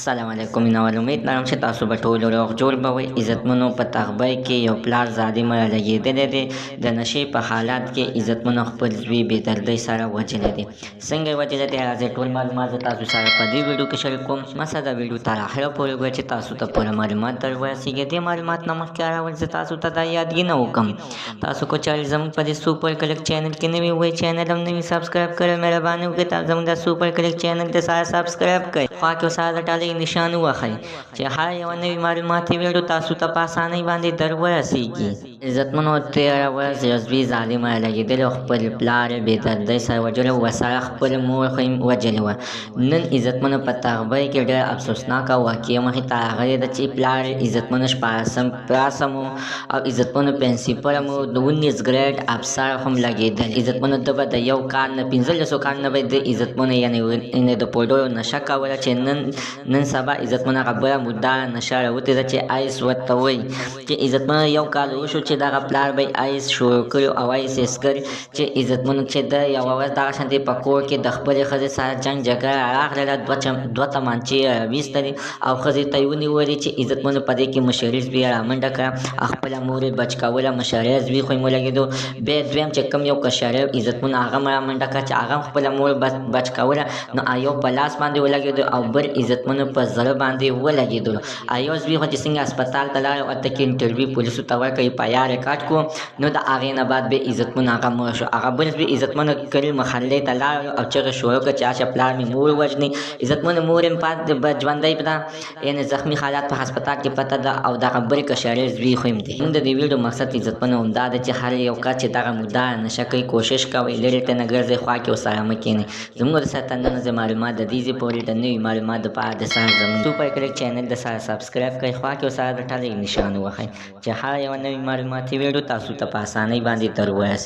السلام علیکم مینوال امید لرم چې تاسو به ټول روغ جوړ به وئ. عزتمنو په تغبی کې یو پلار ظالم را لګېدلی دی. د نشې په حالات کې عزتمنو خپل زوی بېدردۍ سره وژلی دی. څنګه یې وژلی دی راځئ ټول معلومات زه تاسو سره په دې ویډیو کې شریک کوم. مثلا دا ویډیو تر اخره پورې وګورئ چې تاسو ته پوره معلومات در ورسېږي. دې معلومات نه مخکې اړول زه تاسو ته دا یادګي نه وکړم. تاسو کو چارې زموږ په دې سوپر کلک چینل کې نوي وئ چینل هم نوي سبسکرایب کړئ. مهرباني وکړئ تاسو زموږ د سوپر کلک چینل ته سره سبسکرایب کړئ. خوا کې ورسره د ټالۍ نشان ووهئ چې هر یوه نوې معلوماتي ویډیو تاسو ته په اسانۍ باندې در ورسېږي. عزتمنو تېره ورځ یو زوی ظالم را لګېدلی او خپل پلار یې بېدردۍ سره وژلی و، ورسره خپل مور خو یې وژلې وه. نن عزتمنو په تغبی کې ډېره افسوسناکه واقعه مخې ته راغلې ده چې پلار یې عزتمنو شپاړسم پاسم او عزتمنو پرنسپل هم د 19 ګریډ افسر هم لګېدلی. عزتمنو ده به د یو کال نه 15 کال نه به د عزتمنو یعنې د پوډرو نشه کوله چې نن سبا عزتمنو هغه بله مرداره نشه راوتې ده چې آیس ورته وایي. چې عزتمنو یو کال وشو چې دغه پلار به یې آیس شروع کړي او آیس یې څکل چې عزتمنو چې د یوه ورځ دغه شانتې په کور کې د خپلې ښځې سره جنګ جګړه راغلله. دوه تمانچې یې راویستلې او ښځې ته یې ونیولې چې عزتمنو په دې کې مشري زوی یې رامنډه کړه او خپله مور یې بچ کوله. مشرۍ زوی خو یې ولګېدو. بیا دویم چې کوم یو کشرۍ عزتمنو هغه هم رامنډه کړه چې هغه هم خپله مور بچ کوله. نو ایو په لاس باندې ولګېدو او بل عزتمنو په زړه باندې ولګېدلو. ایو زوی خو چې څنګه هسپتال ته لاړ او هلته کې انټرویو پولیسو ته ورکړی په یا ریکارډ کړو. نو د هغې نه بعد بیا عزتمنو هغه مړ شو. هغه بل زوی عزتمنو کلي محلې ته لاړ او چغې شروع کړه چې اشه پلار مې مور وژني. عزتمنو مور یې پاتې ژوندۍ ده، یعنې زخمي حالات په هسپتال کې پته ده او دغه بل کشرۍ زوی خو یې دی. موږ د دې ویډیو مقصد عزتمنو همدا ده چې هر یو کس چې دغه مرداره نشه کوي کوشش کوئ لرې ترې نه ګرځئ، خوا کې ورسره مه کښېنئ. زموږ د ساتنه زه معلومات د دې ځای پورې د نوي معلومات دپاره د سره زموږ سوپر کلک چینل د سره سبسکرایب کړئ. خوا کې ورسره د ټالۍ نشان ووهئ چې هر یوه نوې معلوماتي ویډیو تاسو ته په اسانۍ باندې در ورسېږي.